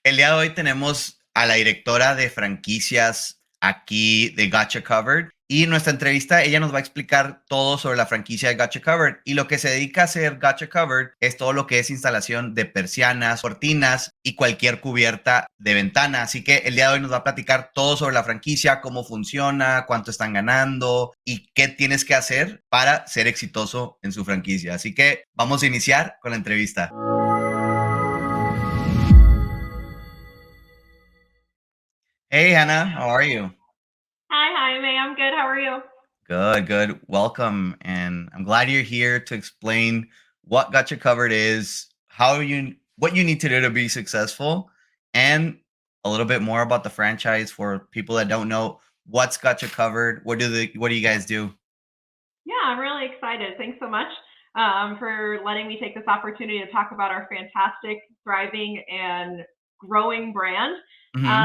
El día de hoy tenemos a la directora de franquicias aquí de Gotcha Covered y en nuestra entrevista ella nos va a explicar todo sobre la franquicia de Gotcha Covered y lo que se dedica a hacer Gotcha Covered es todo lo que es instalación de persianas, cortinas y cualquier cubierta de ventana. Así que el día de hoy nos va a platicar todo sobre la franquicia, cómo funciona, cuánto están ganando y qué tienes que hacer para ser exitoso en su franquicia. Así que vamos a iniciar con la entrevista. Hey Hannah, how are you? Hi, Jaime. I'm good. How are you? Good, good. Welcome. And I'm glad you're here to explain what Gotcha Covered is, what you need to do to be successful, and a little bit more about the franchise for people that don't know what's Gotcha Covered. What do you guys do? Yeah, I'm really excited. Thanks so much for letting me take this opportunity to talk about our fantastic, thriving, and growing brand. Hmm.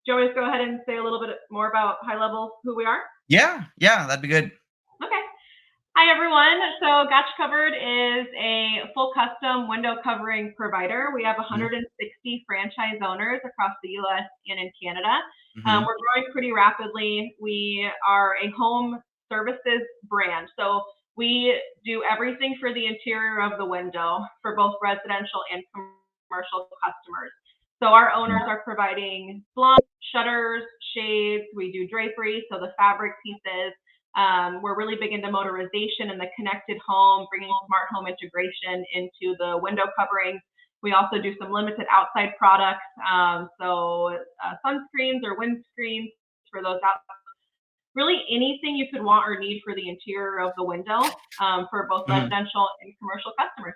Do you want me to go ahead and say a little bit more about high level who we are? Yeah, that'd be good. Okay. Hi, everyone. So Gotcha Covered is a full custom window covering provider. We have Hmm. 160 franchise owners across the US and in Canada. Hmm. We're growing pretty rapidly. We are a home services brand. So we do everything for the interior of the window for both residential and commercial customers. So our owners are providing blinds, shutters, shades. We do drapery, so the fabric pieces. We're really big into motorization and the connected home, bringing smart home integration into the window coverings. We also do some limited outside products, sunscreens or windscreens for those out. Really anything you could want or need for the interior of the window for both Hmm. residential and commercial customers.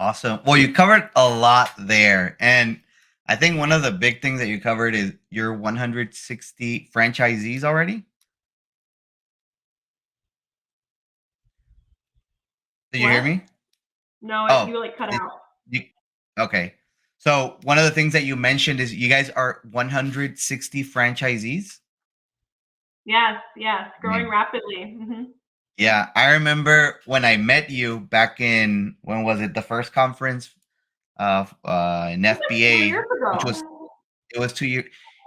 Awesome. Well, you covered a lot there. And I think one of the big things that you covered is your 160 franchisees already. Did you hear What? me? No, Oh, you like cut it, out. you, okay. So one of the things that you mentioned is you guys are 160 franchisees. Yes, yes, I growing mean, rapidly. yeah, I remember when I met you back in, when was it, the first conference of in It was like 2 years FBA, which was, ago. it was 2 years.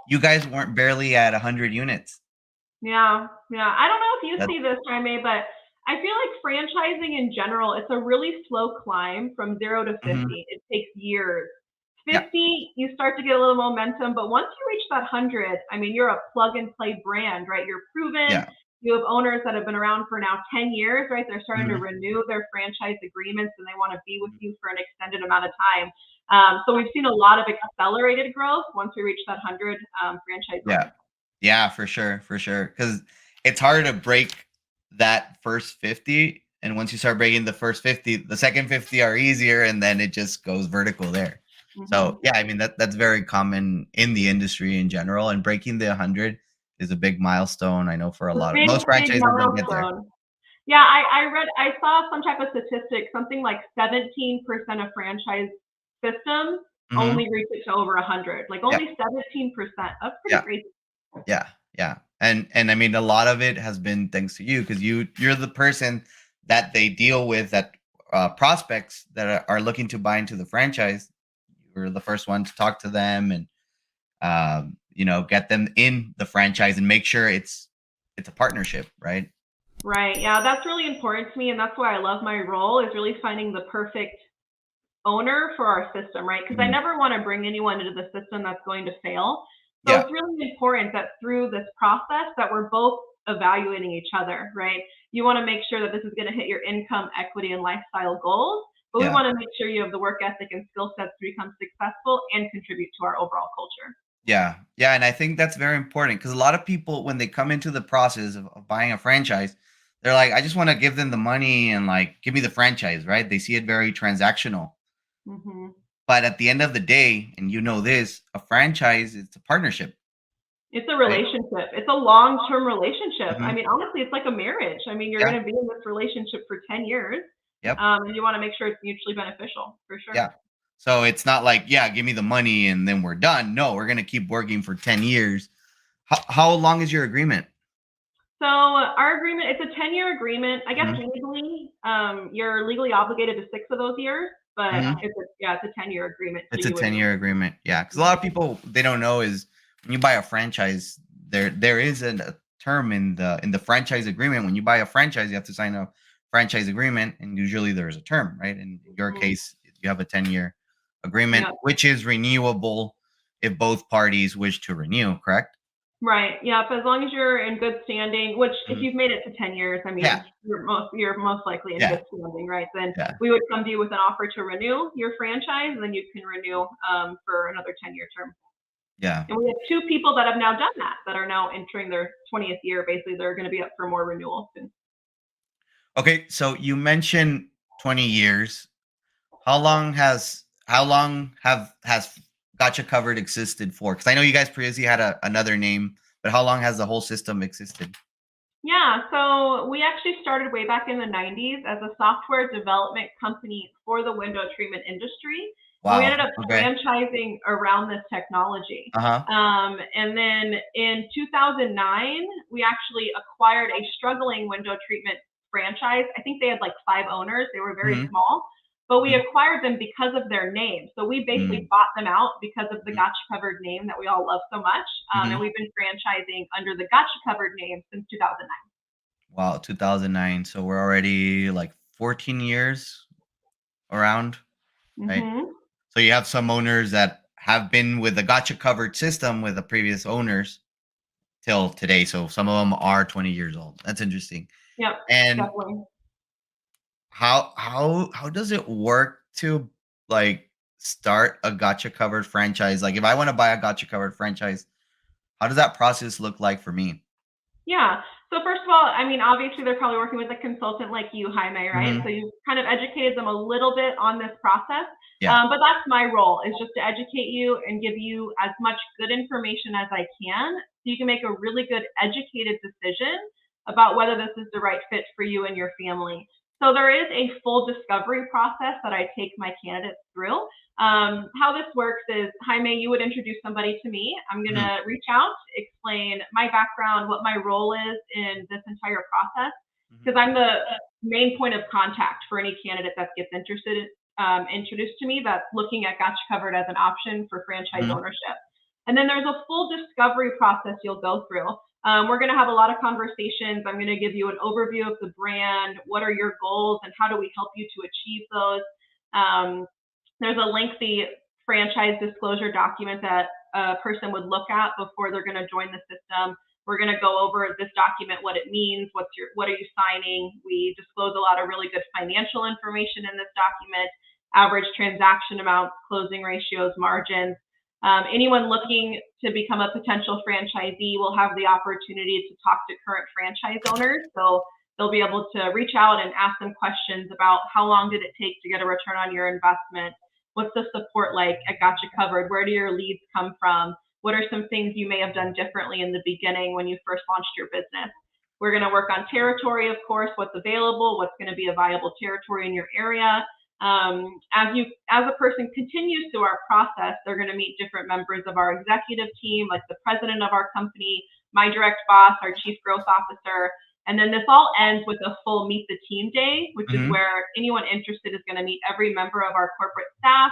You guys weren't barely at 100 units. Yeah, yeah. I don't know if you That, see this, Jaime, but I feel like franchising in general, it's a really slow climb from 0 to mhm. 50. It takes years. Yeah, 50, you start to get a little momentum, but once you reach that 100, I mean, you're a plug and play brand, right? You're proven. yeah. You have owners that have been around for now 10 years, right? They're starting to Mhm. renew their franchise agreements and they want to be with you for an extended amount of time. So we've seen a lot of accelerated growth once we reach that 100 franchise Yeah. mark. Yeah, for sure, for sure. Because it's hard to break that first 50. And once you start breaking the first 50, the second 50 are easier, and then it just goes vertical there. So Hmm. yeah, I mean that's very common in the industry in general. And breaking the 100 is a big milestone. I know for a A lot of big, most big franchises don't get there. milestone. Yeah, I saw some type of statistic, something like 17% of franchise systems Hmm. only reach it to over 100. Like Yeah, only 17%. That's pretty yeah, crazy. yeah, yeah. And I mean a lot of it has been thanks to you because you're the person that they deal with that prospects that are looking to buy into the franchise. You're the first one to talk to them and get them in the franchise and make sure it's a partnership, right? Right. Yeah, that's really important to me, and that's why I love my role is really finding the perfect owner for our system, right? Because I Mhm. never want to bring anyone into the system that's going to fail. So Yeah, it's really important that through this process that we're both evaluating each other, right? You want to make sure that this is going to hit your income, equity, and lifestyle goals, but we yeah, want to make sure you have the work ethic and skill sets to become successful and contribute to our overall culture. yeah. And I think that's very important because a lot of people, when they come into the process of buying a franchise, they're like, I just want to give them the money and like give me the franchise, right? They see it very transactional. Hmm. But at the end of the day, and you know this, a franchise is a partnership, It's a right? relationship. It's a long-term relationship. I Hmm. mean, honestly, it's like a marriage. I mean, you're Yeah, going to be in this relationship for 10 years, yep, and you want to make sure it's mutually beneficial, for sure. yeah. So it's not like, yeah, give me the money and then we're done. No, we're gonna keep working for 10 years. How long is your agreement? So our agreement, it's a 10-year agreement. I guess Mhm. legally, you're legally obligated to 6 of those years. but Mhm. it's a 10-year agreement. It's a 10-year agreement. Yeah, because a lot of people, they don't know is when you buy a franchise, there is a term in the franchise agreement. When you buy a franchise, you have to sign a franchise agreement, and usually there's a term, right? In your Mhm. case, you have a 10-year agreement, Yeah. which is renewable if both parties wish to renew, correct? Right. Yeah. As long as you're in good standing, which if Mhm. you've made it to 10 years, I Yeah, mean, you're most likely in yeah, good standing, right? Then yeah, we would come to you with an offer to renew your franchise, and then you can renew for another 10-year term. yeah. And we have two people that have now done that are now entering their 20th year. Basically, they're going to be up for more renewal soon. Okay, so you mentioned 20 years. How long has Gotcha Covered existed for? Because I know you guys previously had another name, but how long has the whole system existed? Yeah, so we actually started way back in the 90s as a software development company for the window treatment industry. And we Wow. ended up Okay. franchising around this technology. Uh-huh. And then in 2009, we actually acquired a struggling window treatment franchise. I think they had like 5 owners, they were very Mm-hmm. small, but we Mm-hmm. acquired them because of their name. So we basically bought them out because of the Gotcha Covered name that we all love so much. Mm-hmm. And we've been franchising under the Gotcha Covered name since 2009. Wow, 2009. So we're already like 14 years around, right? Mhm. So you have some owners that have been with the Gotcha Covered system with the previous owners till today. So some of them are 20 years old. That's interesting. Yep, And definitely. how does it work to like start a Gotcha Covered franchise? Like if I want to buy a Gotcha Covered franchise, how does that process look like for me? Yeah. So first of all, I mean, obviously they're probably working with a consultant like you, Jaime, right? So Hmm. you kind of educated them a little bit on this process. Yeah. But that's my role is just to educate you and give you as much good information as I can so you can make a really good educated decision about whether this is the right fit for you and your family. So there is a full discovery process that I take my candidates through. How this works is, Jaime, you would introduce somebody to me. I'm going Hmm. to reach out, explain my background, what my role is in this entire process, Hmm. because I'm the main point of contact for any candidate that gets introduced to me that's looking at Gotcha Covered as an option for franchise Hmm. ownership. And then there's a full discovery process you'll go through. We're going to have a lot of conversations. I'm going to give you an overview of the brand, what are your goals, and how do we help you to achieve those. Um, there's a lengthy franchise disclosure document that a person would look at before they're going to join the system. We're going to go over this document, what it means, what are you signing. We disclose a lot of really good financial information in this document, average transaction amounts, closing ratios, margins. Anyone looking to become a potential franchisee will have the opportunity to talk to current franchise owners. So they'll be able to reach out and ask them questions about how long did it take to get a return on your investment? What's the support like at Gotcha Covered? Where do your leads come from? What are some things you may have done differently in the beginning when you first launched your business? We're going to work on territory, of course, what's available, what's going to be a viable territory in your area. As a person continues through our process, they're going to meet different members of our executive team, like the president of our company, my direct boss, our chief growth officer. And then this all ends with a full meet the team day, which is Hmm. where anyone interested is going to meet every member of our corporate staff.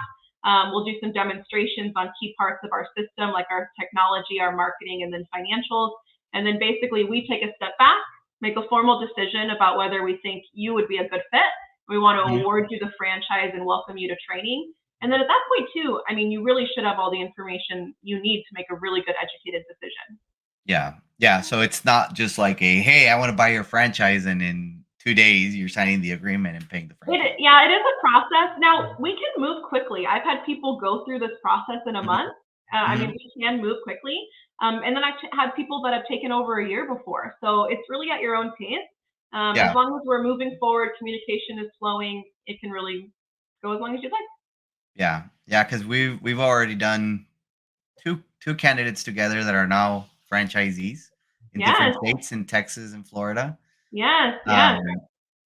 We'll do some demonstrations on key parts of our system, like our technology, our marketing, and then financials. And then basically we take a step back, make a formal decision about whether we think you would be a good fit. We want to Hmm. award you the franchise and welcome you to training. And then at that point too, I mean, you really should have all the information you need to make a really good educated decision. Yeah. Yeah. So it's not just like a, hey, I want to buy your franchise, and in 2 days you're signing the agreement and paying the franchise. Yeah, it is a process. Now we can move quickly. I've had people go through this process in a Hmm. month. I mean, Hmm. we can move quickly. And then I've had people that have taken over a year before. So it's really at your own pace. As Yeah. long as we're moving forward, communication is flowing, it can really go as long as you'd like. Yeah. Yeah. Because we've already done two candidates together that are now franchisees in different Yes, states, in Texas and Florida. yes, yes. Um,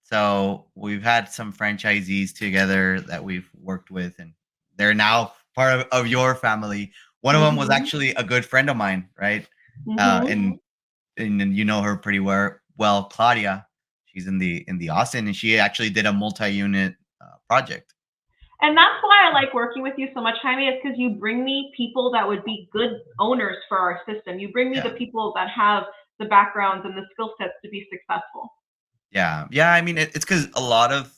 so we've had some franchisees together that we've worked with, and they're now part of your family. One of them was Mhm. actually a good friend of mine, right? Uh, Mhm. and and you know her pretty well, Claudia. She's in the Austin, and she actually did a multi-unit project. And that's why I like working with you so much, Jaime, is because you bring me people that would be good owners for our system. You bring me the people that have the backgrounds and the skill sets to be successful. Yeah. Yeah. I mean, it's because a lot of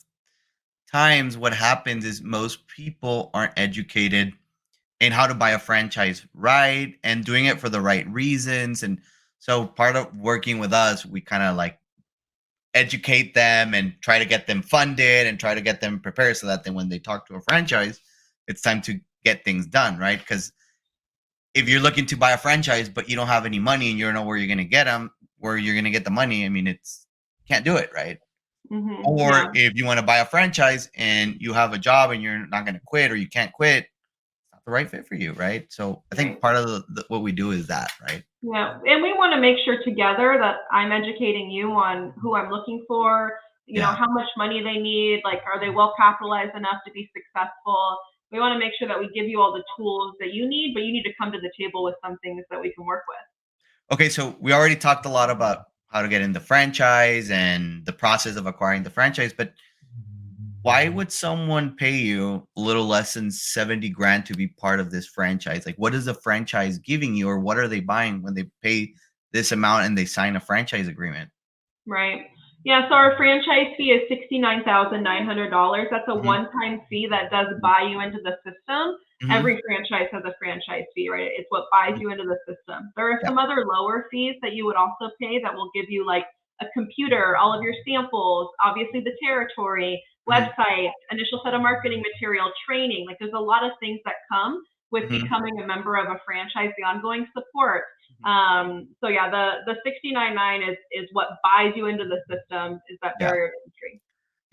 times what happens is most people aren't educated in how to buy a franchise right and doing it for the right reasons. And so part of working with us, we kind of like educate them and try to get them funded and try to get them prepared so that then when they talk to a franchise, it's time to get things done, right? Because if you're looking to buy a franchise but you don't have any money and you don't know where you're going to get them, where you're going to get the money, I mean, it's can't do it, right? Or if you want to buy a franchise and you have a job and you're not going to quit or you can't quit, it's not the right fit for you, right? So I think part of what we do is that, right? Yeah, and we want to make sure together that I'm educating you on who I'm looking for, you know, how much money they need, like, are they well capitalized enough to be successful? We want to make sure that we give you all the tools that you need, but you need to come to the table with some things that we can work with. Okay, so we already talked a lot about how to get in the franchise and the process of acquiring the franchise, but why would someone pay you a little less than 70 grand to be part of this franchise? Like, what is the franchise giving you, or what are they buying when they pay this amount and they sign a franchise agreement? Right. Yeah, so our franchise fee is $69,900. That's a one-time fee that does buy you into the system. Every franchise has a franchise fee, right? It's what buys you into the system. There are some other lower fees that you would also pay that will give you like a computer, all of your samples, obviously the territory, website, initial set of marketing material, training. Like there's a lot of things that come with becoming a member of a franchise, the ongoing support. So yeah, the 69.9 is what buys you into the system, is that barrier to entry.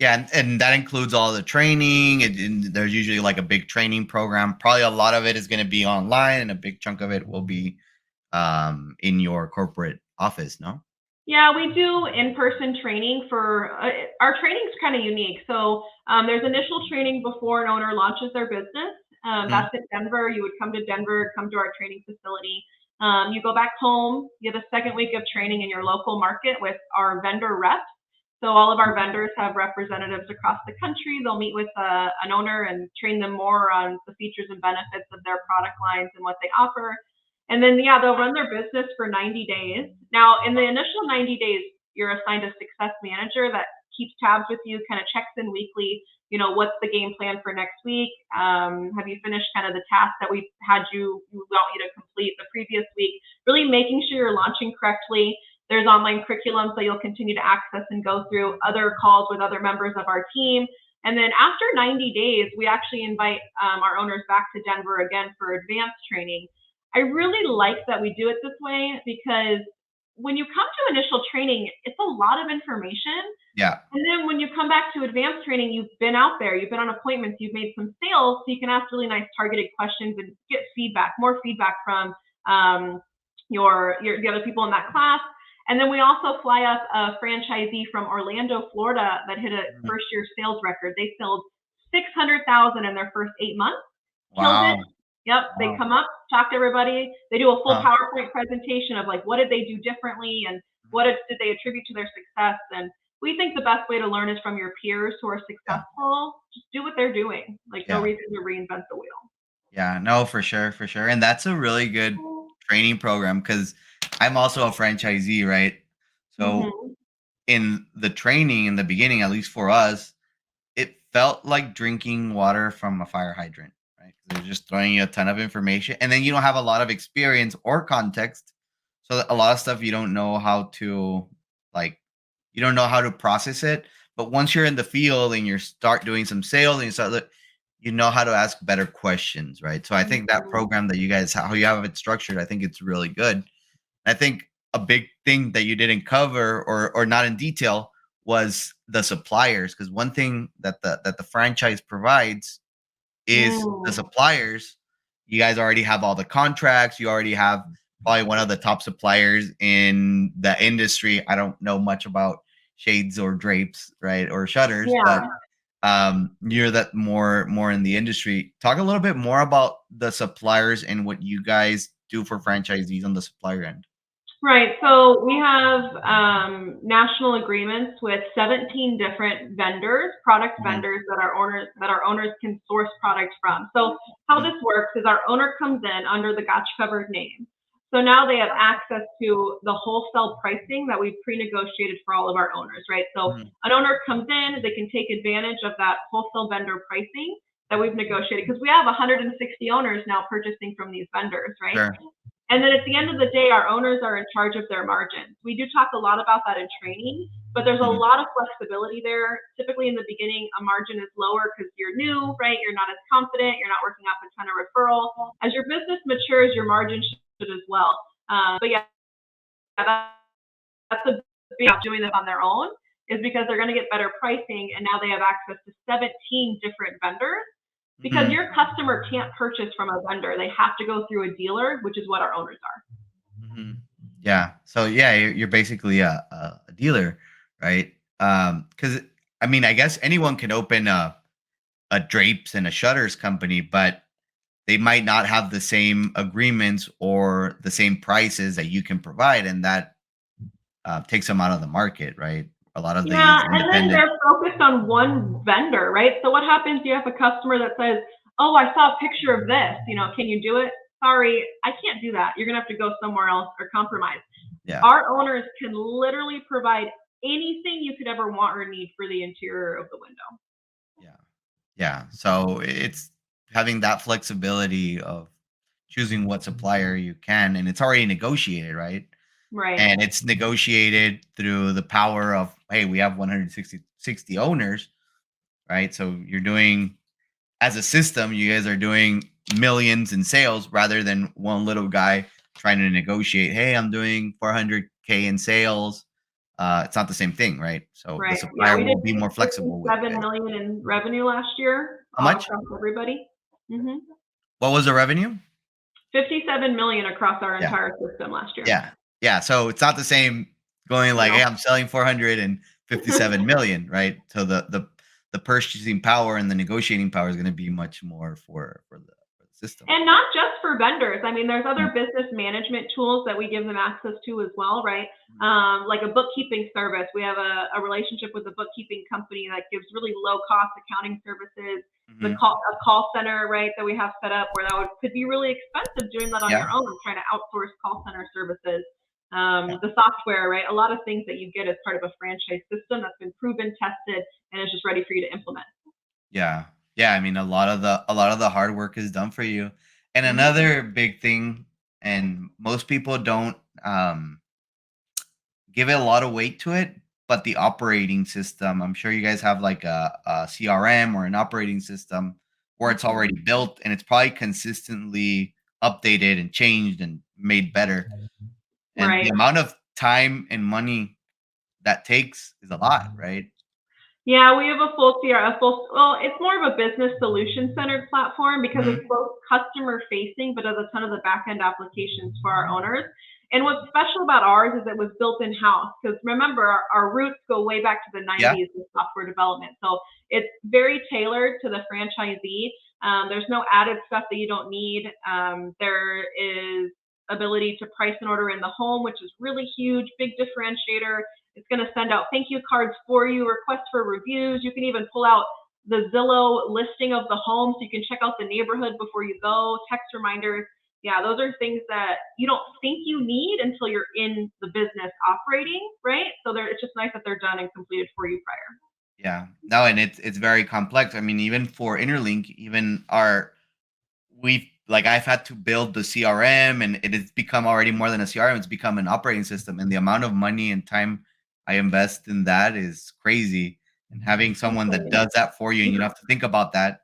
Yeah, and that includes all the training. And there's usually like a big training program. Probably a lot of it is going to be online, and a big chunk of it will be in your corporate office. No. Yeah, we do in-person training for our training's kind of unique. So there's initial training before an owner launches their business. That's in Denver. You would come to Denver, come to our training facility. You go back home, you have a second week of training in your local market with our vendor reps. So all of our vendors have representatives across the country. They'll meet with an owner and train them more on the features and benefits of their product lines and what they offer. And then, yeah, they'll run their business for 90 days. Now, in the initial 90 days, you're assigned a success manager that keeps tabs with you, kind of checks in weekly. You know, what's the game plan for next week? Have you finished kind of the task that we want you to complete the previous week? Really making sure you're launching correctly. There's online curriculums that you'll continue to access and go through, other calls with other members of our team. And then after 90 days, we actually invite our owners back to Denver again for advanced training. I really like that we do it this way because when you come to initial training, it's a lot of information. Yeah. And then when you come back to advanced training, you've been out there, you've been on appointments, you've made some sales, so you can ask really nice targeted questions and get feedback, more feedback from the other people in that class. And then we also fly up a franchisee from Orlando, Florida that hit a first year sales record. They sold $600,000 in their first 8 months. Wow. Killed it. Yep, they come up, talk to everybody. They do a full PowerPoint presentation of like, what did they do differently and what did they attribute to their success? And we think the best way to learn is from your peers who are successful. Just do what they're doing. Like no reason to reinvent the wheel. Yeah, no, for sure, for sure. And that's a really good training program because I'm also a franchisee, right? So in the training in the beginning, at least for us, it felt like drinking water from a fire hydrant, right? They're just throwing you a ton of information, and then you don't have a lot of experience or context. So a lot of stuff you don't know how to you don't know how to process it. But once you're in the field and you start doing some sales and you know how to ask better questions, right? So I think that program that you guys, how you have it structured, I think it's really good. I think a big thing that you didn't cover or not in detail was the suppliers, because one thing that the franchise provides is the suppliers. You guys already have all the contracts. You already have probably one of the top suppliers in the industry. I don't know much about shades or drapes, right, or shutters, but you're that more in the industry. Talk a little bit more about the suppliers and what you guys do for franchisees on the supplier end. Right. So we have national agreements with 17 different vendors, product Mhm, vendors that our owners can source products from. So how mhm, this works is our owner comes in under the Gotcha Covered name. So now they have access to the wholesale pricing that we've pre-negotiated for all of our owners, right? So mhm. an owner comes in, they can take advantage of that wholesale vendor pricing that we've negotiated because we have 160 owners now purchasing from these vendors, right? Sure. And then at the end of the day, our owners are in charge of their margins. We do talk a lot about that in training, but there's a Mhm, lot of flexibility there. Typically in the beginning, a margin is lower because you're new, right? You're not as confident. You're not working off a ton of referral. As your business matures, your margin should as well. But yeah, that's a big doing this on their own is because they're going to get better pricing and now they have access to 17 different vendors because mhm, your customer can't purchase from a vendor. They have to go through a dealer, which is what our owners are. mhm. Yeah. So yeah, you're basically a dealer, right? Because I mean, I guess anyone can open a drapes and a shutters company, but they might not have the same agreements or the same prices that you can provide, and that takes them out of the market, right? A lot of Yeah, these and then independent. they're focused on one vendor, right? So what happens? You have a customer that says, "Oh, I saw a picture of this. Can you do it?" Sorry, I can't do that. You're gonna have to go somewhere else or compromise. Yeah, Our owners can literally provide anything you could ever want or need for the interior of the window. yeah, yeah. So it's having that flexibility of choosing what supplier you can, and it's already negotiated, right? Right. And it's negotiated through the power of, hey, we have 160 owners, right? So you're doing, as a system, you guys are doing millions in sales rather than one little guy trying to negotiate, hey, I'm doing 400K in sales. It's not the same thing, right? So the Right. Yeah, supplier we did will be more flexible with you 57 guys. million in revenue last year How all much? across everybody. hmm What was the revenue? 57 million across our Yeah, entire system last year. yeah, yeah. So it's not the same going like, No. hey, I'm selling 457 million, right? So the purchasing power and the negotiating power is going to be much more for the system. And not just for vendors. I mean, there's Mhm, other business management tools that we give them access to as well, right? mhm, Like a bookkeeping service. We have a relationship with a bookkeeping company that gives really low cost accounting services. mhm. A call center, right, that we have set up where could be really expensive doing that on Yeah, your own, trying to outsource call center services. yeah, The software, right? A lot of things that you get as part of a franchise system that's been proven, tested, and is just ready for you to implement. yeah, yeah. I mean, a lot of the hard work is done for you. And hmm another big thing, and most people don't give it a lot of weight to it, but the operating system. I'm sure you guys have like a CRM or an operating system where it's hmm already built and it's probably consistently updated and changed and made better. And the Right. amount of time and money that takes is a lot, right? Yeah, we have a full CR, well, it's more of a business solution centered platform because Mhm. it's both customer facing, but does a ton of the back end applications for our owners. And what's special about ours is it was built in house because remember, our roots go way back to the Yeah. 90s with software development. So it's very tailored to the franchisee. There's no added stuff that you don't need. There is ability to price an order in the home, which is really huge, big differentiator. It's going to send out thank you cards for you, requests for reviews. You can even pull out the Zillow listing of the home so you can check out the neighborhood before you go, text reminders. Yeah, those are things that you don't think you need until you're in the business operating, right? So it's just nice that they're done and completed for you prior. Yeah. No, and it's very complex. I mean, even for Interlink, even we've like I've had to build the CRM and it has become already more than a CRM, it's become an operating system. And the amount of money and time I invest in that is crazy. And having someone that does that for you and you don't have to think about that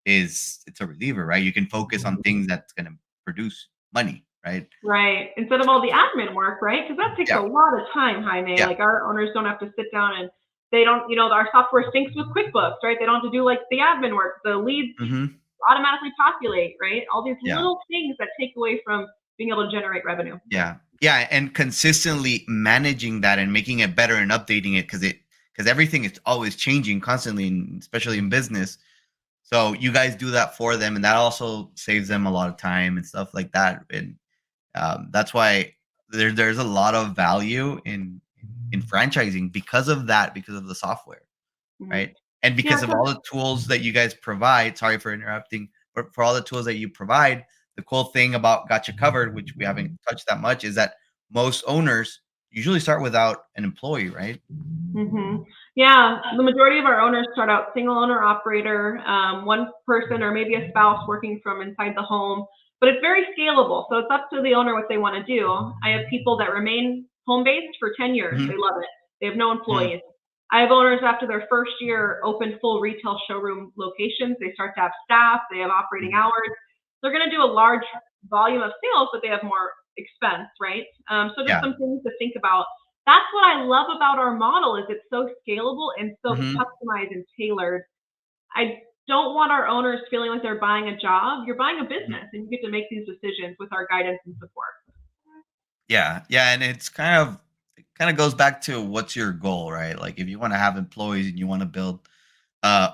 it's a reliever, right? You can focus on things that's gonna produce money, right? Right. Instead of all the admin work, right? Because that takes a Yeah. lot of time, Jaime. Yeah. Like our owners don't have to sit down and they don't, our software syncs with QuickBooks, right? They don't have to do like the admin work. The leads Hmm. automatically populate, right? All these Yeah. little things that take away from being able to generate revenue. Yeah. Yeah. And consistently managing that and making it better and updating it because everything is always changing constantly, and especially in business. So you guys do that for them, and that also saves them a lot of time and stuff like that. And that's why there's a lot of value in franchising because of that, because of the software, Mhm. right? And Yeah, because of all the tools that you guys provide. Sorry for interrupting, but for all the tools that you provide, the cool thing about Gotcha Covered, which we haven't touched that much, is that most owners usually start without an employee, right? Yeah, the majority of our owners start out single owner operator, one person or maybe a spouse working from inside the home, but it's very scalable. So it's up to the owner what they want to do. I have people that remain home based for 10 years. Mhm, They love it. They have no mhm, employees. I have owners after their first year open full retail showroom locations. They start to have staff, they have operating mhm. hours. They're going to do a large volume of sales, but they have more expense, right? So just Yeah. some things to think about. That's what I love about our model is it's so scalable and so Mhm. customized and tailored. I don't want our owners feeling like they're buying a job. You're buying a Mhm. business and you get to make these decisions with our guidance and support. Yeah, yeah, and it kind of goes back to what's your goal, right? Like if you want to have employees and you want to build uh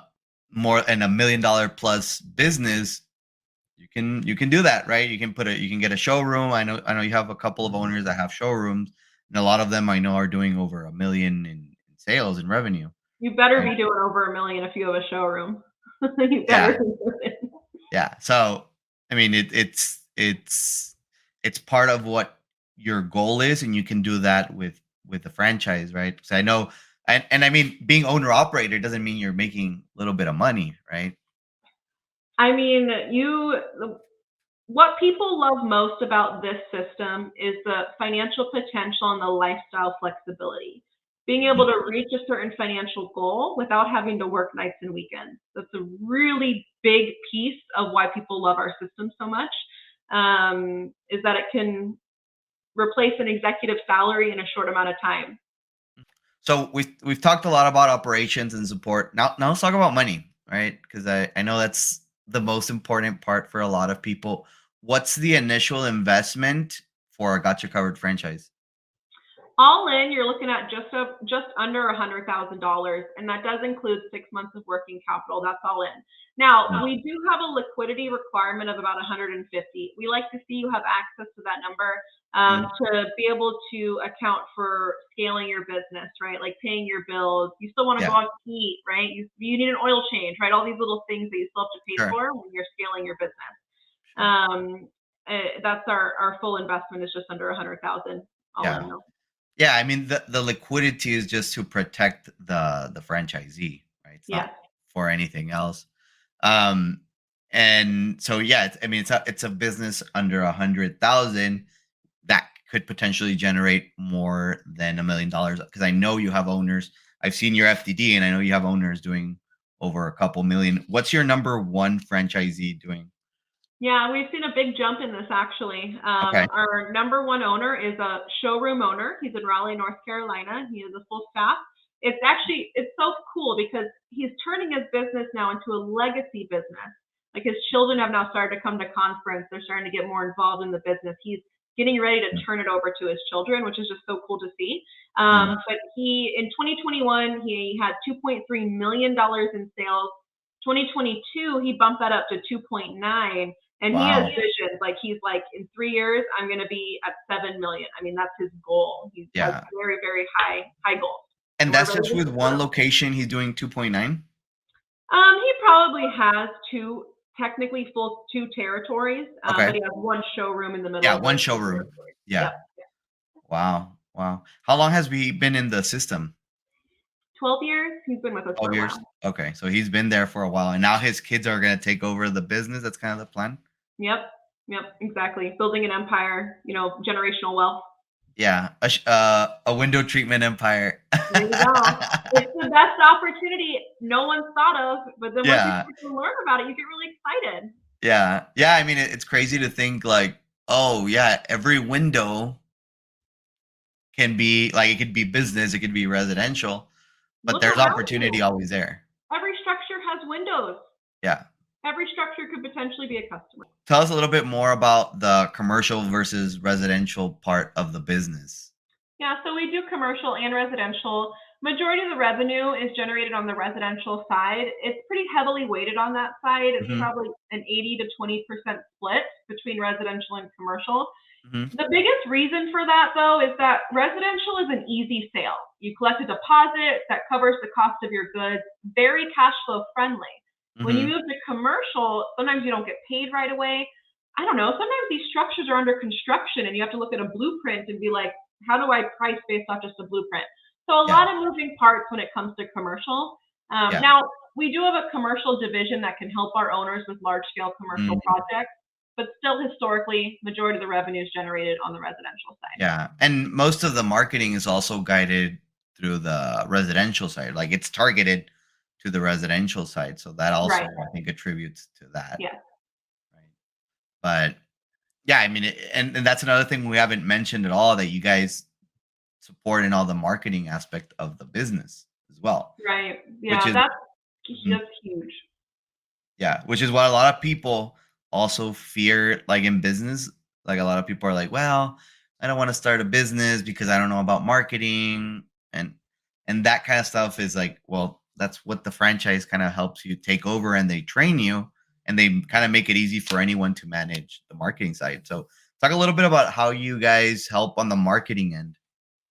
more than $1 million plus business, you can do that, right? You can get a showroom. I know you have a couple of owners that have showrooms, and a lot of them I know are doing over 1 million in sales and revenue, You better right? be doing over a million if you have a showroom. You better Yeah, be doing it. yeah. So I mean, it's part of what your goal is, and you can do that with the franchise, right? So I know, and I mean, being owner operator doesn't mean you're making a little bit of money, right? I mean, what people love most about this system is the financial potential and the lifestyle flexibility. Being able Mhm. to reach a certain financial goal without having to work nights and weekends. That's a really big piece of why people love our system so much. Is that it can replace an executive salary in a short amount of time. So we've talked a lot about operations and support. Now let's talk about money, right? Because I know that's the most important part for a lot of people. What's the initial investment for a Gotcha Covered franchise? All in, you're looking at just under $100,000, and that does include 6 months of working capital. That's all in. Now, Mm. we do have a liquidity requirement of about 150. We like to see you have access to that number Mhm. to be able to account for scaling your business, right? Like paying your bills. You still want to Yeah, go out to eat, right? You need an oil change, right? All these little things that you still have to pay sure, for when you're scaling your business. sure. That's our full investment is just under 100,000 all in Yeah. though. Yeah, I mean the liquidity is just to protect the franchisee, right? It's not Yes. for anything else. Um, and so yeah, I mean it's a business under 100,000 that could potentially generate more than $1 million because I know you have owners. I've seen your FDD, and I know you have owners doing over a couple million. What's your number one franchisee doing? Yeah, we've seen a big jump in this actually. Okay. Our number one owner is a showroom owner. He's in Raleigh, North Carolina. He has a full staff. It's so cool because he's turning his business now into a legacy business. Like his children have now started to come to conference. They're starting to get more involved in the business. He's getting ready to Mm, turn it over to his children, which is just so cool to see. mm. But he in 2021 he had $2.3 million in sales. 2022 he bumped that up to 2.9, and he has Wow. visions. Like he's like, in 3 years, I'm going to be at 7 million. I mean, that's his goal. He has Yeah. very, very high goals, And and we're that's ready just to with support one him. location. He's doing 2.9. He probably has technically full two territories, Okay. but he has one showroom in the middle Yeah, of those one two showroom. territories. Yeah. Yep. Wow. Wow. How long has we been in the system? 12 years. He's been with us for 12 a years. while. Okay. So he's been there for a while, and now his kids are going to take over the business. That's kind of the plan. Yep. Yep. Exactly. Building an empire. Generational wealth. Yeah. A window treatment empire. There you go. It's the best opportunity no one's thought of, but then once you Yeah. start to learn about it, you get really excited. Yeah. Yeah. I mean, it's crazy to think like, oh, yeah, every window can be like, it could be business, it could be residential, but Look there's around opportunity you. always there. Every structure has windows. Yeah. Every structure could potentially be a customer. Tell us a little bit more about the commercial versus residential part of the business. Yeah, so we do commercial and residential. Majority of the revenue is generated on the residential side. It's pretty heavily weighted on that side. It's Hmm. probably an 80 to 20% split between residential and commercial. Mhm. The biggest reason for that, though, is that residential is an easy sale. You collect a deposit that covers the cost of your goods, very cash flow friendly. When you Mhm. move to commercial, sometimes you don't get paid right away. I don't know. Sometimes these structures are under construction and you have to look at a blueprint and be like, how do I price based off just a blueprint? So a Yeah. lot of moving parts when it comes to commercial. Yeah. Now, we do have a commercial division that can help our owners with large scale commercial Mhm. projects, but still historically, majority of the revenue is generated on the residential side. Yeah. And most of the marketing is also guided through the residential side. Like it's targeted to the residential side. So that Right. also, I think, attributes to that. Yes. Right. But yeah, I mean, and that's another thing we haven't mentioned at all, that you guys support in all the marketing aspect of the business as well, Right. which Yeah, is that's mhm, just huge. yeah, which is what a lot of people also fear, like in business. Like a lot of people are like, well, I don't want to start a business because I don't know about marketing and that kind of stuff is like, well, that's what the franchise kind of helps you take over, and they train you and they kind of make it easy for anyone to manage the marketing side. So talk a little bit about how you guys help on the marketing end.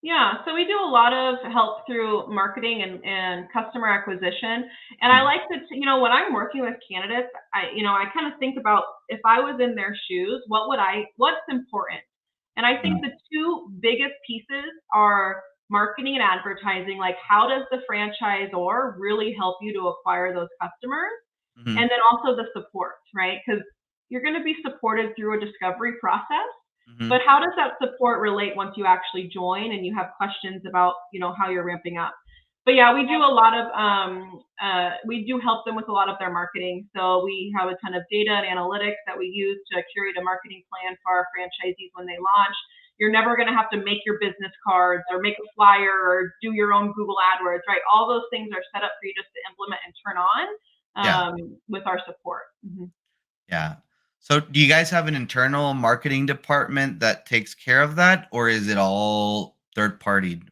Yeah, so we do a lot of help through marketing and customer acquisition. And I Mhm. like to, when I'm working with candidates, I kind of think about if I was in their shoes, what's important? And I think Mhm. the two biggest pieces are marketing and advertising. Like, how does the franchisor really help you to acquire those customers? And Mhm. then also the support, right? Because you're going to be supported through a discovery process, but Mhm. how does that support relate once you actually join and you have questions about, how you're ramping up? But yeah, we do a lot of we do help them with a lot of their marketing. So we have a ton of data and analytics that we use to curate a marketing plan for our franchisees when they launch. You're never going to have to make your business cards or make a flyer or do your own Google AdWords, right? All those things are set up for you just to implement and turn on Yeah. with our support. Mhm. Yeah. So do you guys have an internal marketing department that takes care of that, or is it all third party?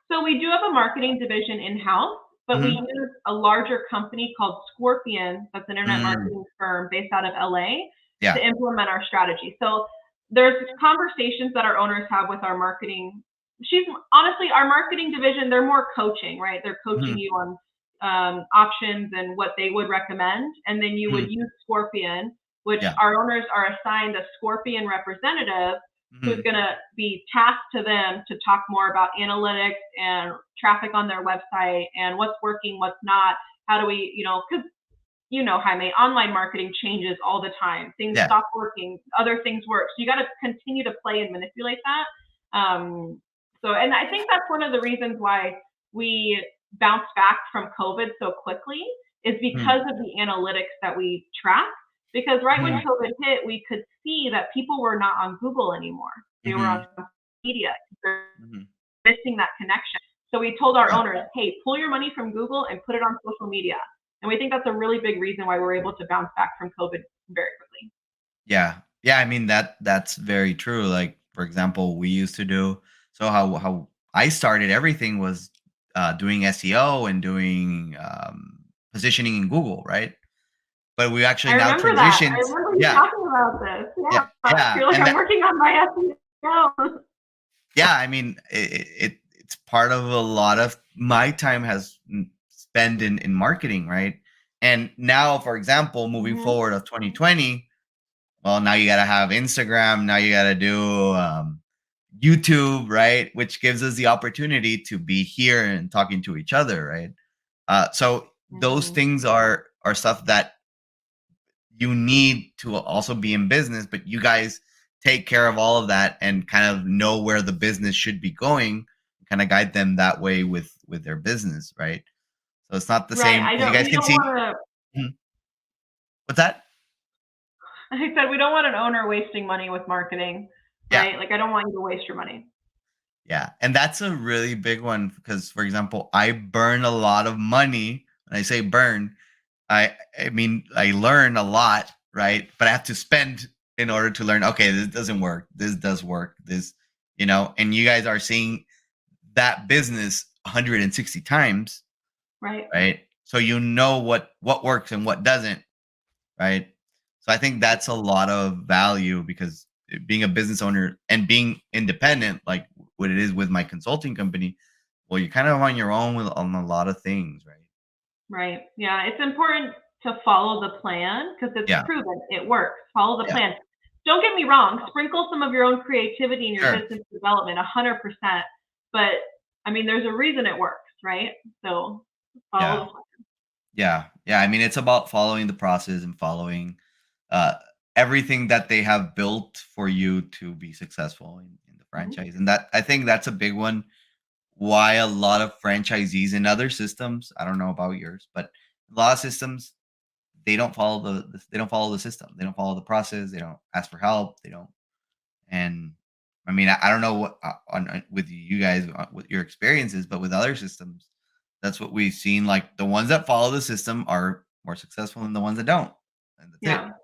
So we do have a marketing division in-house, but we Mhm. use a larger company called Scorpion, that's an internet Mm. marketing firm based out of LA, to Yeah. implement our strategy. So there's conversations that our owners have with our marketing. She's honestly, our marketing division, they're more coaching, right? They're coaching Mhm. you on options and what they would recommend. And then you would Mhm. use Scorpion, which Yeah. our owners are assigned a Scorpion representative who's Mhm. going to be tasked to them to talk more about analytics and traffic on their website and what's working, what's not. How do we, because Jaime, online marketing changes all the time. Things Yeah. stop working, other things work. So you got to continue to play and manipulate that. And I think that's one of the reasons why we bounced back from COVID so quickly is Mhm. because of the analytics that we track. Because right when Mhm. COVID hit, we could see that people were not on Google anymore. They were on Mhm. media. They're Mhm. missing that connection. So we told our Yeah. owners, hey, pull your money from Google and put it on social media. And we think that's a really big reason why we're able to bounce back from COVID very quickly. Yeah. Yeah, I mean that's very true. Like for example, we used to do, so how I started everything was doing SEO and doing positioning in Google, right? But we actually I now remember that. I transitioned. remember you Yeah. talking about this. Yeah. Yeah. Yeah. You're like, And I'm that working on my SEO. yeah, I mean, it's part of a lot of my time has spent in marketing, right? And now, for example, moving Mhm. forward of 2020, well, now you got to have Instagram, now you got to do YouTube, right? Which gives us the opportunity to be here and talking to each other, right? So those Mhm. things are stuff that you need to also be in business, but you guys take care of all of that and kind of know where the business should be going, kind of guide them that way with their business, right? So it's not the Right. same because you guys We can don't see. want to, Mhm. What's that? I said, we don't want an owner wasting money with marketing, Yeah. right? Like, I don't want you to waste your money. Yeah. And that's a really big one because, for example, I burn a lot of money. When I say burn, I mean I learn a lot, right? But I have to spend in order to learn. Okay, this doesn't work. This does work. This, and you guys are seeing that business 160 times, Right. right? So you know what works and what doesn't, right? So I think that's a lot of value because being a business owner and being independent, like what it is with my consulting company, well, you're kind of on your own on a lot of things, right? Right. Yeah. It's important to follow the plan because it's Yeah, proven it works. Follow the yeah, plan. Don't get me wrong, sprinkle some of your own creativity in your sure, business development, 100%. But I mean, there's a reason it works, right? So follow yeah, the plan. yeah. I mean, it's about following the process and following uh, everything that they have built for you to be successful in the Mhm. franchise, and that I think that's a big one. Why a lot of franchisees in other systems, I don't know about yours, but a lot of systems they don't follow they don't follow the system. They don't follow the process. They don't ask for help. They don't. And I mean, I don't know what with you guys what your experiences, but with other systems, that's what we've seen. Like the ones that follow the system are more successful than the ones that don't, and that's it. Yeah. Not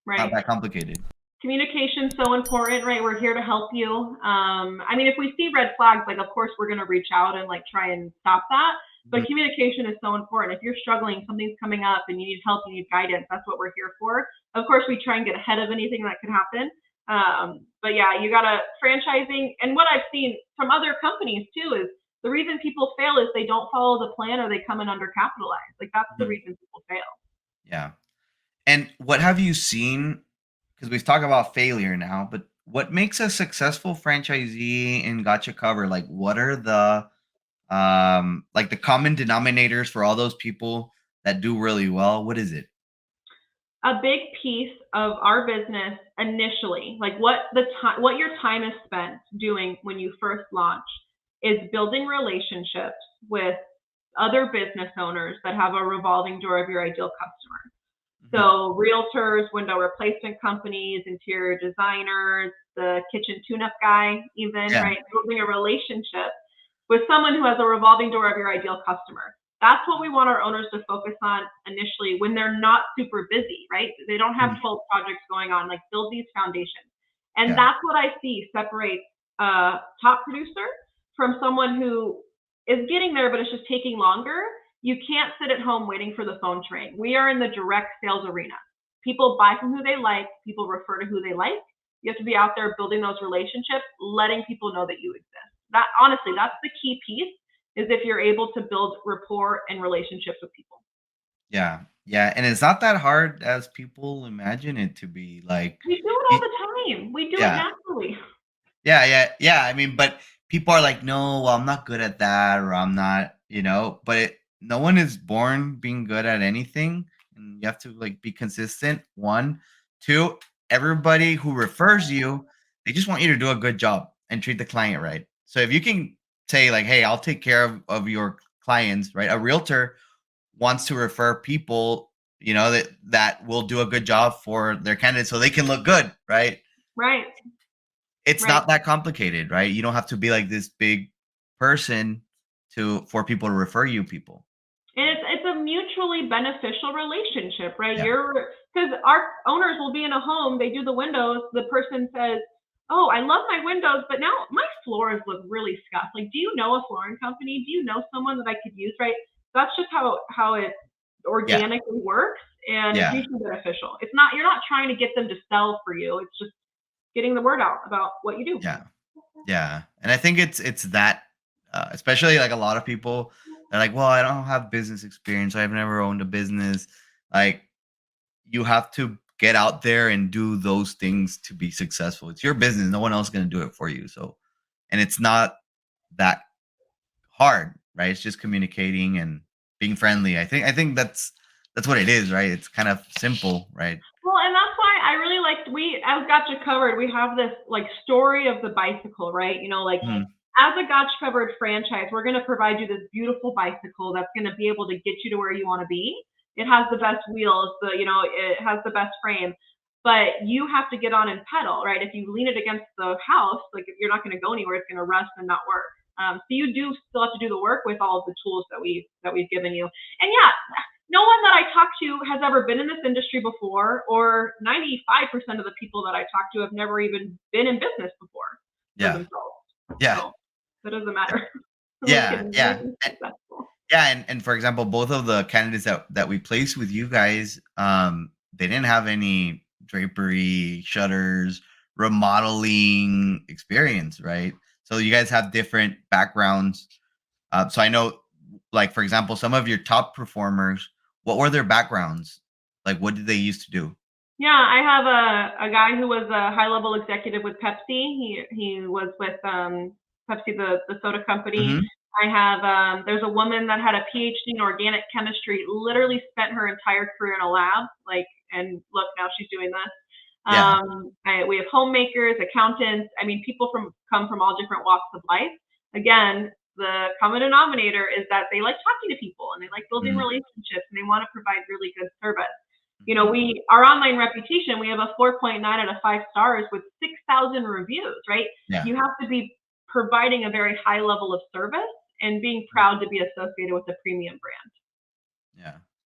Right. that complicated. Communication's so important, right? We're here to help you. I mean, if we see red flags, like of course we're gonna reach out and like try and stop that. Mhm. But communication is so important. If you're struggling, something's coming up and you need help, you need guidance, that's what we're here for. Of course, we try and get ahead of anything that could happen. But yeah, you gotta franchising. And what I've seen from other companies too is the reason people fail is they don't follow the plan or they come in undercapitalized. Like that's the Mhm. reason people fail. Yeah. And what have you seen? Because we've talked about failure now, but what makes a successful franchisee in Gotcha Cover? Like, what are the like the common denominators for all those people that do really well? What is it? A big piece of our business initially, like what your time is spent doing when you first launch, is building relationships with other business owners that have a revolving door of your ideal customer. Mhm. So realtors, window replacement companies, interior designers, the kitchen tune-up guy, even, Yeah. right? Building a relationship with someone who has a revolving door of your ideal customer. That's what we want our owners to focus on initially when they're not super busy, right? They don't have Mhm. 12 projects going on, like build these foundations. And Yeah. that's what I see separates a top producer from someone who is getting there, but it's just taking longer. You can't sit at home waiting for the phone to ring. We are in the direct sales arena. People buy from who they like, people refer to who they like. You have to be out there building those relationships, letting people know that you exist. That honestly, that's the key piece is if you're able to build rapport and relationships with people. Yeah. Yeah. And it's not that hard as people imagine it to be. Like, We do it all y- the time. We do it yeah. naturally. Yeah. I mean, but people are like, no, well, I'm not good at that, or I'm not, but no one is born being good at anything. And you have to like be consistent. One, two, everybody who refers you, they just want you to do a good job and treat the client right. So if you can say, like, hey, I'll take care of your clients, right? A realtor wants to refer people, that will do a good job for their candidates so they can look good, right? Right, It's right. not that complicated, right? You don't have to be like this big person for people to refer you people. And it's a mutually beneficial relationship, right? Yeah. You're because our owners will be in a home, they do the windows, the person says, "Oh, I love my windows, but now my floors look really scuffed. Like, do you know a flooring company? Do you know someone that I could use?" Right? That's just how it Yeah. organically works, and it's Yeah. mutually beneficial. It's not you're not trying to get them to sell for you. It's just getting the word out about what you do. Yeah. Yeah. And I think it's that especially like a lot of people are like, well, I don't have business experience. I've never owned a business. Like you have to get out there and do those things to be successful. It's your business. No one else is going to do it for you. So, and it's not that hard, right? It's just communicating and being friendly. I think that's what it is, right? It's kind of simple, right? Well, and that's why I really liked we as Gotcha Covered, we have this like story of the bicycle, right? Like Mhm. as a Gotcha Covered franchise, we're going to provide you this beautiful bicycle that's going to be able to get you to where you want to be. It has the best wheels, it has the best frame, but you have to get on and pedal, right? If you lean it against the house, like if you're not going to go anywhere, it's going to rust and not work. So you do still have to do the work with all of the tools that we've given you. And yeah, no one that I talk to has ever been in this industry before, or 95% of the people that I talk to have never even been in business before for Yeah. themselves. Yeah. So that doesn't matter. We Yeah. can Yeah. make them successful. Yeah, and for example, both of the candidates that we placed with you guys, they didn't have any drapery, shutters, remodeling experience, right? So you guys have different backgrounds. So I know, like, for example, some of your top performers, what were their backgrounds? Like, what did they used to do? Yeah, I have a guy who was a high level executive with Pepsi. He was with Pepsi, the soda company. Hmm. I have there's a woman that had a PhD in organic chemistry, literally spent her entire career in a lab, like, and look, now she's doing this. Yeah. We have homemakers, accountants. I mean, people come from all different walks of life. Again, the common denominator is that they like talking to people and they like building Mm-hmm. relationships and they want to provide really good service. You know, Mm-hmm. our online reputation, we have a 4.9 out of 5 stars with 6,000 reviews, right? Yeah. You have to be providing a very high level of service and being proud to be associated with a premium brand. Yeah.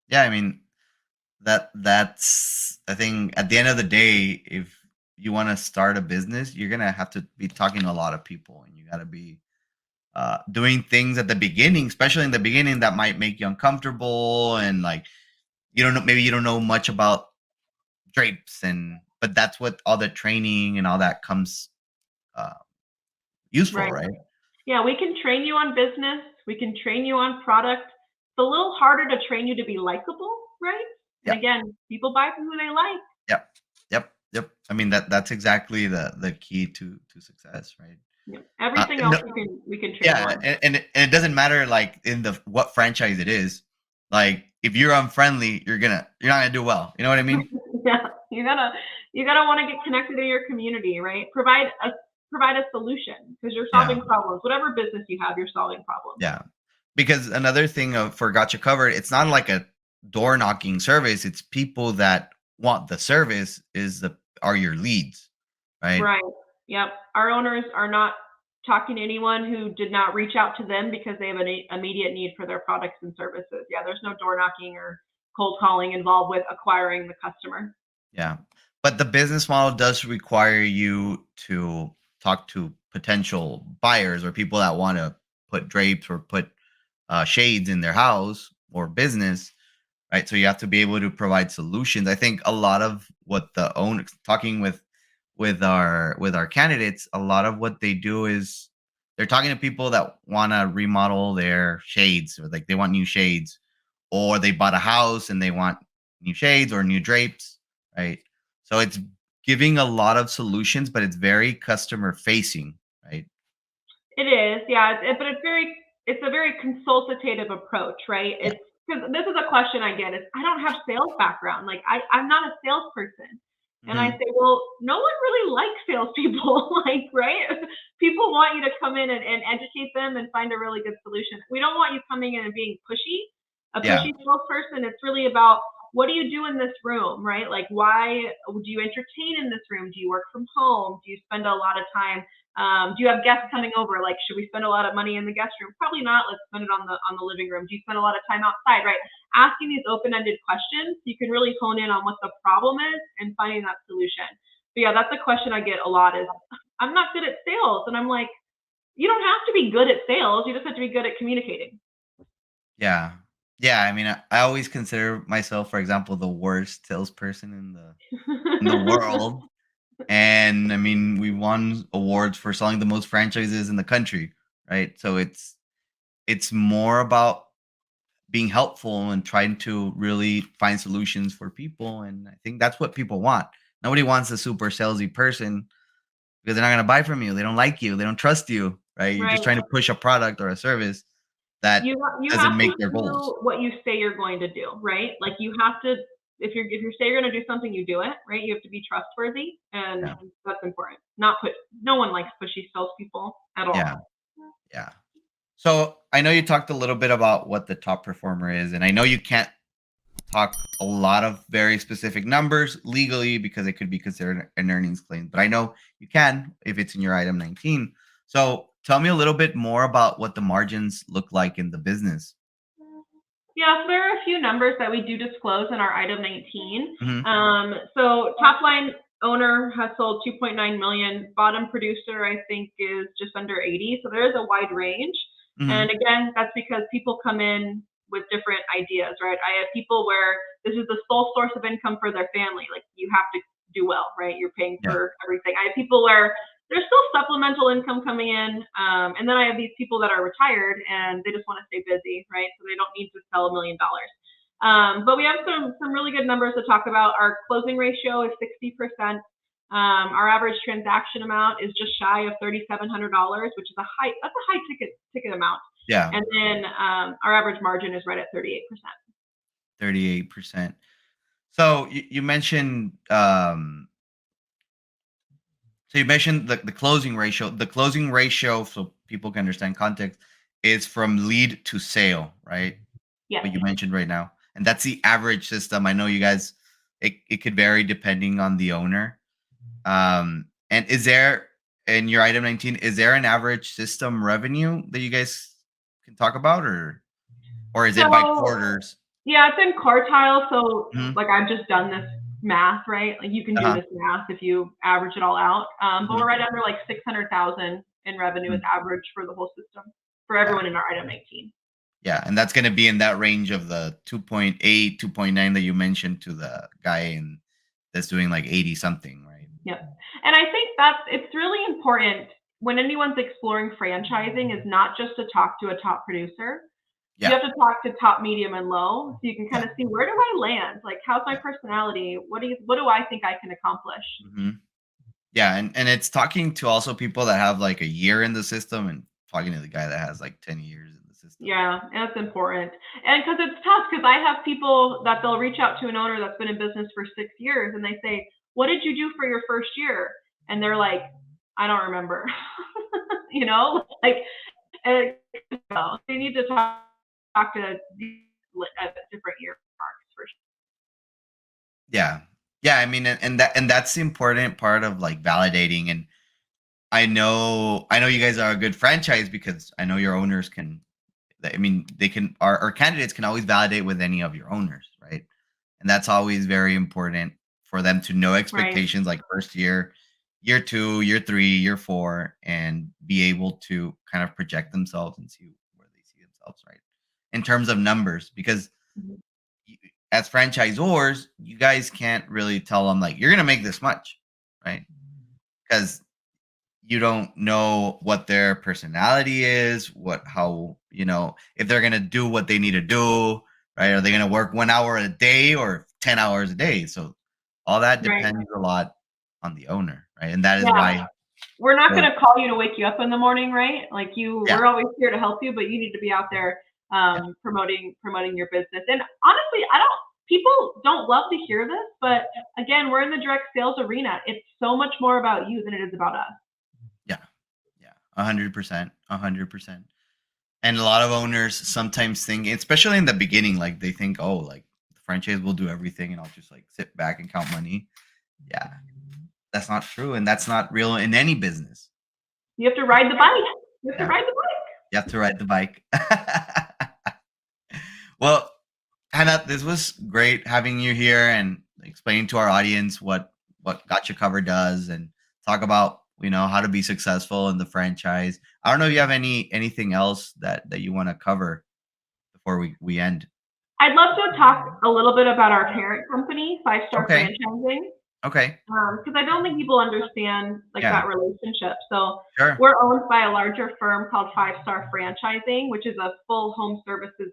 Yeah. I mean, that's I think at the end of the day, if you want to start a business, you're gonna have to be talking to a lot of people, and you got to be doing things at the beginning, especially in the beginning, that might make you uncomfortable, and like you don't know, maybe you don't know much about drapes, and but that's what all the training and all that comes uh, useful, Right. right? Yeah, we can train you on business. We can train you on product. It's a little harder to train you to be likable, right? And Yeah. again, people buy from who they like. Yep. Yep. Yep. I mean that's exactly the key to success, right? Yeah. Everything else No, we can train you yeah, on. and it doesn't matter like in the what franchise it is. Like if you're unfriendly, you're not gonna do well. You know what I mean? Yeah, you gotta want to get connected to your community, right? Provide a solution because you're Yeah, solving problems. Whatever business you have, you're solving problems. yeah. Because another thing for Gotcha Covered, it's not like a door knocking service. It's people that want the service are your leads, right? Right. Yep. Our owners are not talking to anyone who did not reach out to them because they have an immediate need for their products and services. Yeah, there's no door knocking or cold calling involved with acquiring the customer. Yeah. But the business model does require you to talk to potential buyers or people that want to put drapes or put shades in their house or business, right? So you have to be able to provide solutions. I think a lot of what the owners talking with our candidates, a lot of what they do is they're talking to people that want to remodel their shades, or like they want new shades, or they bought a house and they want new shades or new drapes, right? So it's giving a lot of solutions, but it's very customer facing, right? It is, yeah, but it's a very consultative approach, right? Yeah. It's because this is a question I get is I don't have sales background, like I'm not a salesperson, and I Hmm. say, well, no one really likes salespeople, like, right? People want you to come in and educate them and find a really good solution. We don't want you coming in and being pushy, a Yeah. pushy salesperson. It's really about what do you do in this room, right? Like, why do you entertain in this room? Do you work from home? Do you spend a lot of time do you have guests coming over? Like, should we spend a lot of money in the guest room? Probably not. Let's spend it on the living room. Do you spend a lot of time outside? Right. Asking these open-ended questions, you can really hone in on what the problem is and finding that solution. But yeah, that's a question I get a lot is I'm not good at sales. And I'm like, you don't have to be good at sales. You just have to be good at communicating. Yeah. Yeah. I mean, I always consider myself, for example, the worst salesperson in the world. And I mean, we won awards for selling the most franchises in the country, right? So it's more about being helpful and trying to really find solutions for people. And I think that's what people want. Nobody wants a super salesy person because they're not going to buy from you. They don't like you. They don't trust you, right? You're Right. just trying to push a product or a service that You doesn't have to make their goals. do what you say you're going to do, right? Like you have to if you say you're going to do something, you do it, right? You have to be trustworthy, and Yeah. that's important. Not put. No one likes pushy salespeople at Yeah. all. Yeah. So I know you talked a little bit about what the top performer is, and I know you can't talk a lot of very specific numbers legally because it could be considered an earnings claim, but I know you can if it's in your item 19. So tell me a little bit more about what the margins look like in the business. Yeah, so there are a few numbers that we do disclose in our item 19. Hmm. So top line owner has sold 2.9 million. Bottom producer, I think, is just under 80. So there is a wide range. And Hmm. again, that's because people come in with different ideas, right? I have people where this is the sole source of income for their family. Like you have to do well, right? You're paying Yeah. for everything. I have people where there's still supplemental income coming in, and then I have these people that are retired and they just want to stay busy, right? So they don't need to sell $1 million. But we have some really good numbers to talk about. Our closing ratio is 60%. Our average transaction amount is just shy of $3,700, which is a high ticket amount. Yeah. And then our average margin is right at 38%. 38%. So you mentioned the closing ratio. The closing ratio, so people can understand context, is from lead to sale, right? Yes. What you mentioned right now. And that's the average system. I know you guys, it could vary depending on the owner. And is there, in your item 19, is there an average system revenue that you guys can talk about, or is it by quarters? Yeah, it's in quartiles. So Mhm. like I've just done this math, right? Like you can do Uh-huh. this math if you average it all out. But Mhm. we're right under like 600,000 in revenue is Mhm. average for the whole system for everyone in our item 19. Yeah, and that's going to be in that range of the 2.8, 2.9 that you mentioned to the guy that's doing like 80 something, right? Yep. And I think it's really important when anyone's exploring franchising is not just to talk to a top producer. You Yeah. have to talk to top, medium, and low so you can kind Yeah. of see, where do I land? Like, how's my Yeah. personality? What do I think I can accomplish? hmm Yeah, and it's talking to also people that have like a year in the system and talking to the guy that has like 10 years in the system. Yeah, that's important. And because it's tough, because I have people that they'll reach out to an owner that's been in business for 6 years and they say, what did you do for your first year? And they're like, I don't remember. Like, so you need to talk to different year marks for sure. Yeah. Yeah, I mean, and that's the important part of like validating. And I know you guys are a good franchise because I know your owners can, I mean, they can, our candidates can always validate with any of your owners, right? And that's always very important for them to know expectations, like first year, year 2, year 3, year 4, and be able to kind of project themselves and see where they see themselves, right? In terms of numbers, because Mhm. y- as franchisors, you guys can't really tell them like you're gonna make this much, right? Because you don't know what their personality is, how if they're gonna do what they need to do, right? Are they gonna work 1 hour a day or 10 hours a day? So all that Right. depends a lot on the owner, right? And that is Yeah. why. We're not So, going to call you to wake you up in the morning, right? Like yeah, we're always here to help you, but you need to be out there yeah, promoting your business. And honestly, people don't love to hear this, but again, we're in the direct sales arena. It's so much more about you than it is about us. yeah, yeah, 100%, 100%. And a lot of owners sometimes think, especially in the beginning, like they think, oh, like the franchise will do everything, and I'll just like sit back and count money. Yeah, that's not true, and that's not real in any business. You have to ride the bike. You have to Yeah, ride the bike. you have to ride the bike. Well, Hannah, this was great having you here and explaining to our audience what Gotcha Cover does and talk about how to be successful in the franchise. I don't know if you have anything else that you want to cover before we end. I'd love to talk a little bit about our parent company, Five Star Okay. Franchising. Okay. Because I don't think people understand like Yeah. that relationship. So Sure. we're owned by a larger firm called Five Star Franchising, which is a full home services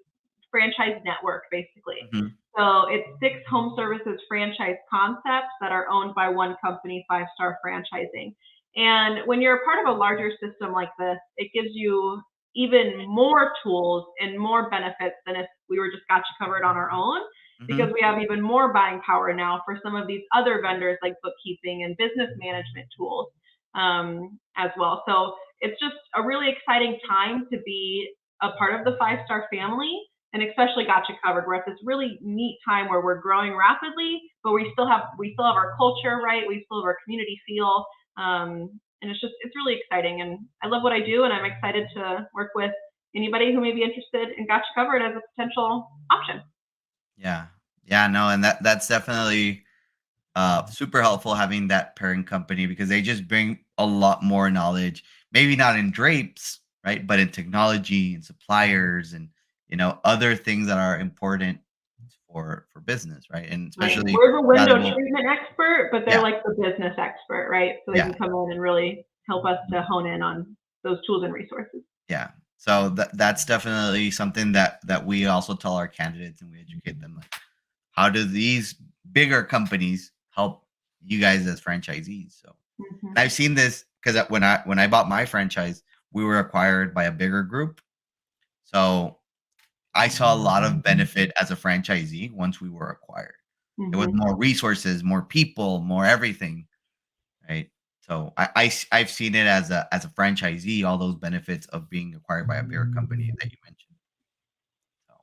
franchise network, basically. Mhm. So it's 6 home services franchise concepts that are owned by one company, Five Star Franchising. And when you're a part of a larger system like this, it gives you even more tools and more benefits than if we were just Gotcha Covered on our own, because Mhm. we have even more buying power now for some of these other vendors like bookkeeping and business management tools as well. So it's just a really exciting time to be a part of the Five Star family, and especially Gotcha Covered. We're at this really neat time where we're growing rapidly, but we still have our culture, right? We still have our community feel. And it's really exciting, and I love what I do, and I'm excited to work with anybody who may be interested in Gotcha Covered as a potential option. Yeah. Yeah, no, and that's definitely super helpful having that parent company because they just bring a lot more knowledge, maybe not in drapes, right? But in technology and suppliers and other things that are important for business, right? And Right. especially We're the window valuable. treatment expert, but they're Yeah, like the business expert, right? So they yeah, can come in and really help us to hone in on those tools and resources. yeah. So that's definitely something that we also tell our candidates, and we educate them, like, how do these bigger companies help you guys as franchisees? So, and Mhm. I've seen this because when I bought my franchise, we were acquired by a bigger group. So I saw a lot of benefit as a franchisee once we were acquired. It was Mhm. more resources, more people, more everything, right? So I've seen it as a franchisee, all those benefits of being acquired by a bigger company that you mentioned. So,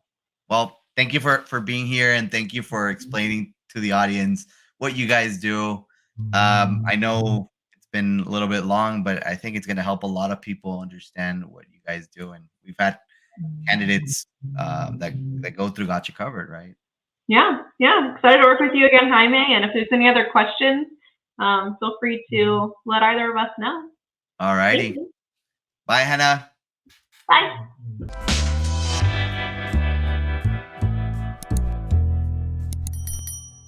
well, thank you for being here, and thank you for explaining to the audience what you guys do. I know it's been a little bit long, but I think it's going to help a lot of people understand what you guys do. And we've had candidates that go through Got You Covered, right? Yeah, yeah. Excited to work with you again, Jaime. And if there's any other questions, feel free to let either of us know. All Thank righty. you. Bye, Hannah. Bye.